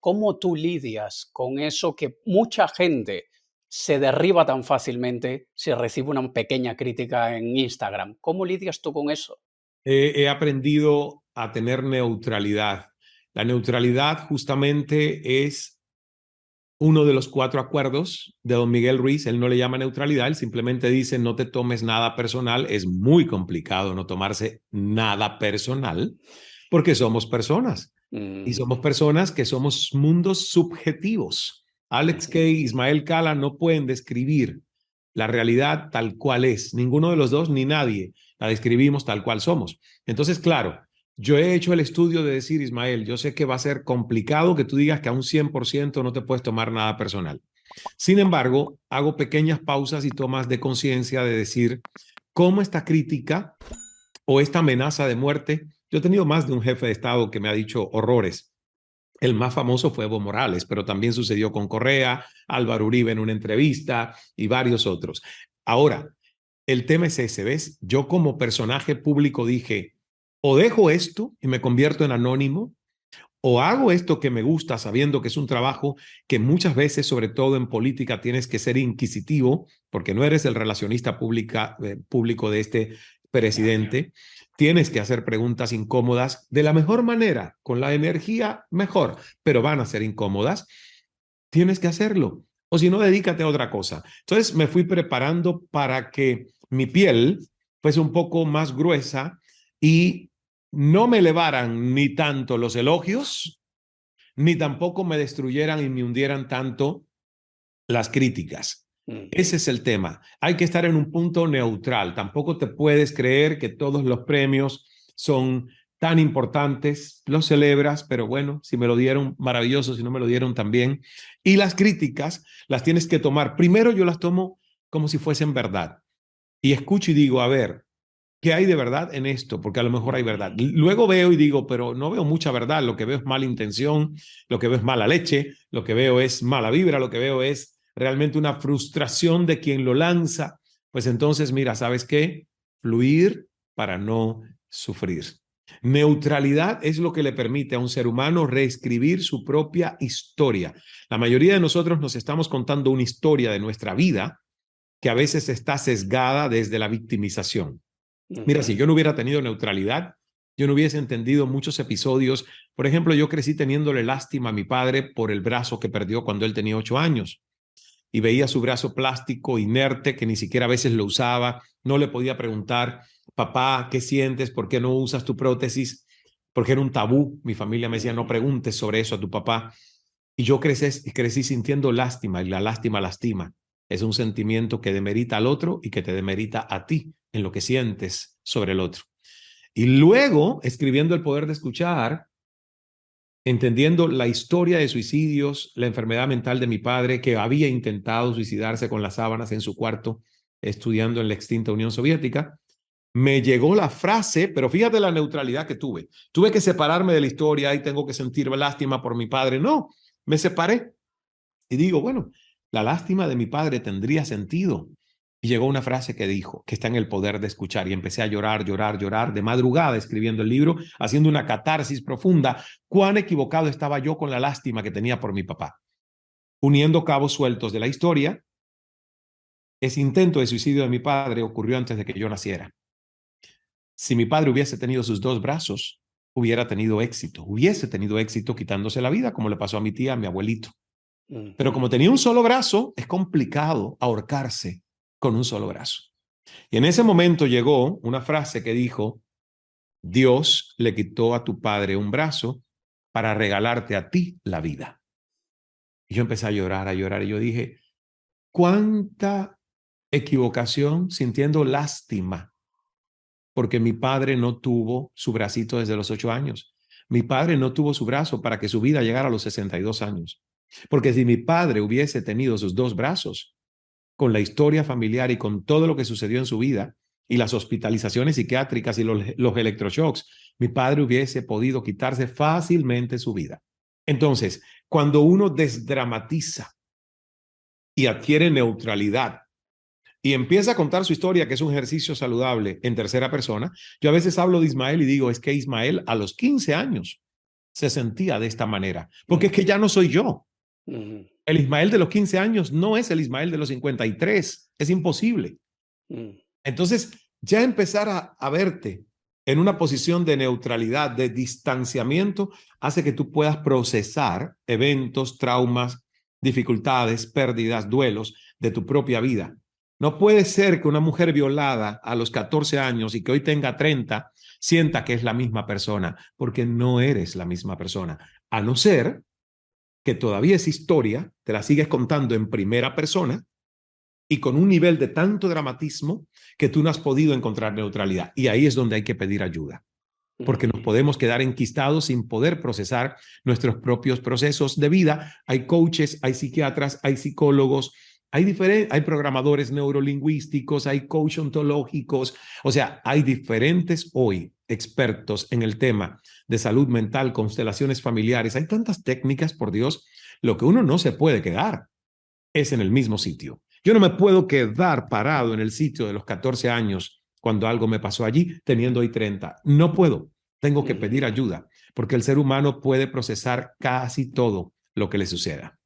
¿cómo tú lidias con eso que mucha gente se derriba tan fácilmente si recibe una pequeña crítica en Instagram? ¿Cómo lidias tú con eso? He aprendido a tener neutralidad. La neutralidad justamente es uno de los 4 acuerdos de don Miguel Ruiz. Él no le llama neutralidad, él simplemente dice no te tomes nada personal. Es muy complicado no tomarse nada personal porque somos personas y Mm, somos personas que somos mundos subjetivos. Alex ujú, Kay, Ismael Cala no pueden describir la realidad tal cual es. Ninguno de los dos ni nadie la describimos tal cual somos. Entonces, claro, yo he hecho el estudio de decir, Ismael, yo sé que va a ser complicado que tú digas que a un 100% no te puedes tomar nada personal. Sin embargo, hago pequeñas pausas y tomas de conciencia de decir cómo esta crítica o esta amenaza de muerte, yo he tenido más de un jefe de Estado que me ha dicho horrores. El más famoso fue Evo Morales, pero también sucedió con Correa, Álvaro Uribe en una entrevista y varios otros. Ahora, el tema es ese, ¿ves? Yo como personaje público dije, o dejo esto y me convierto en anónimo, o hago esto que me gusta sabiendo que es un trabajo que muchas veces, sobre todo en política, tienes que ser inquisitivo porque no eres el relacionista público de este presidente. Tienes que hacer preguntas incómodas de la mejor manera, con la energía mejor, pero van a ser incómodas. Tienes que hacerlo. O si no, dedícate a otra cosa. Entonces me fui preparando para que mi piel fuese un poco más gruesa y no me elevaran ni tanto los elogios, ni tampoco me destruyeran y me hundieran tanto las críticas. ujú. Ese es el tema. Hay que estar en un punto neutral. Tampoco te puedes creer que todos los premios son tan importantes. Los celebras, pero bueno, si me lo dieron, maravilloso, si no me lo dieron también. Y las críticas las tienes que tomar. Primero yo las tomo como si fuesen verdad. Y escucho y digo, a ver, ¿qué hay de verdad en esto? Porque a lo mejor hay verdad. Luego veo y digo, pero no veo mucha verdad. Lo que veo es mala intención, lo que veo es mala leche, lo que veo es mala vibra, lo que veo es realmente una frustración de quien lo lanza. Pues entonces, mira, ¿sabes qué? Fluir para no sufrir. Neutralidad es lo que le permite a un ser humano reescribir su propia historia. La mayoría de nosotros nos estamos contando una historia de nuestra vida que a veces está sesgada desde la victimización. Mira, si Ujú, yo no hubiera tenido neutralidad, yo no hubiese entendido muchos episodios. Por ejemplo, yo crecí teniéndole lástima a mi padre por el brazo que perdió cuando él tenía 8 años y veía su brazo plástico, inerte, que ni siquiera a veces lo usaba. No le podía preguntar, papá, ¿qué sientes? ¿Por qué no usas tu prótesis? Porque era un tabú. Mi familia me decía, no ujú. preguntes sobre eso a tu papá. Y yo crecí sintiendo lástima y la lástima lastima. Es un sentimiento que demerita al otro y que te demerita a ti en lo que sientes sobre el otro. Y luego, escribiendo El poder de escuchar, entendiendo la historia de suicidios, la enfermedad mental de mi padre, que había intentado suicidarse con las sábanas en su cuarto, estudiando en la extinta Unión Soviética, me llegó la frase, pero fíjate la neutralidad que tuve. Tuve que separarme de la historia y tengo que sentir lástima por mi padre. No, me separé y digo, bueno, la lástima de mi padre tendría sentido. Y llegó una frase que dijo, que está en El poder de escuchar. Y empecé a llorar, llorar, llorar, de madrugada escribiendo el libro, haciendo una catarsis profunda. Cuán equivocado estaba yo con la lástima que tenía por mi papá. Uniendo cabos sueltos de la historia, ese intento de suicidio de mi padre ocurrió antes de que yo naciera. Si mi padre hubiese tenido sus 2 brazos, hubiese tenido éxito quitándose la vida, como le pasó a mi tía, a mi abuelito. Pero Ujú. como tenía un solo brazo, es complicado ahorcarse con un solo brazo. Y en ese momento llegó una frase que dijo, Dios le quitó a tu padre un brazo para regalarte a ti la vida. Y yo empecé a llorar, y yo dije, ¿cuánta equivocación sintiendo lástima? Porque mi padre no tuvo su bracito desde los 8 años. Mi padre no tuvo su brazo para que su vida llegara a los 62 años. Porque si mi padre hubiese tenido sus 2 brazos, con la historia familiar y con todo lo que sucedió en su vida y las hospitalizaciones psiquiátricas y los electroshocks, mi padre hubiese podido quitarse fácilmente su vida. Entonces, cuando uno desdramatiza y adquiere neutralidad y empieza a contar su historia, que es un ejercicio saludable en tercera persona, yo a veces hablo de Ismael y digo, es que Ismael a los 15 años se sentía de esta manera, porque es que ya no soy yo. El Ismael de los 15 años no es el Ismael de los 53, es imposible. Entonces, ya empezar a verte en una posición de neutralidad, de distanciamiento, hace que tú puedas procesar eventos, traumas, dificultades, pérdidas, duelos de tu propia vida. No puede ser que una mujer violada a los 14 años y que hoy tenga 30 sienta que es la misma persona, porque no eres la misma persona, a no ser que todavía esa historia te la sigues contando en primera persona y con un nivel de tanto dramatismo que tú no has podido encontrar neutralidad. Y ahí es donde hay que pedir ayuda, porque nos podemos quedar enquistados sin poder procesar nuestros propios procesos de vida. Hay coaches, hay psiquiatras, hay psicólogos, hay programadores neurolingüísticos, hay coach ontológicos, o sea, hay diferentes hoy expertos en el tema de salud mental, constelaciones familiares, hay tantas técnicas, por Dios, lo que uno no se puede quedar es en el mismo sitio. Yo no me puedo quedar parado en el sitio de los 14 años cuando algo me pasó allí, teniendo hoy 30. No puedo. Tengo que pedir ayuda, porque el ser humano puede procesar casi todo lo que le suceda.